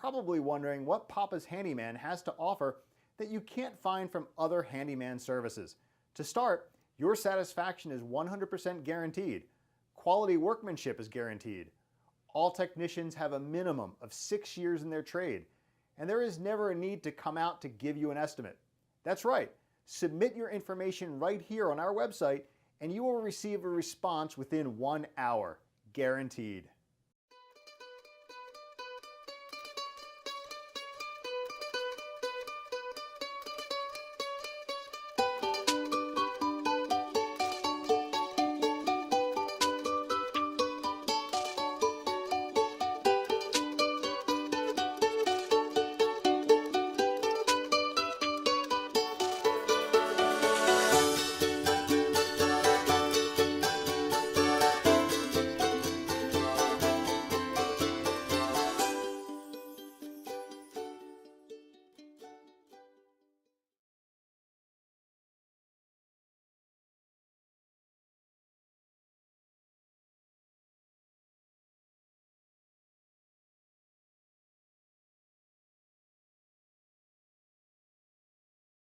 probably wondering what Papa's Handyman has to offer that you can't find from other handyman services. To start, your satisfaction is 100% guaranteed. Quality workmanship is guaranteed. All technicians have a minimum of 6 years in their trade, and there is never a need to come out to give you an estimate. That's right, submit your information right here on our website and you will receive a response within 1 hour, guaranteed.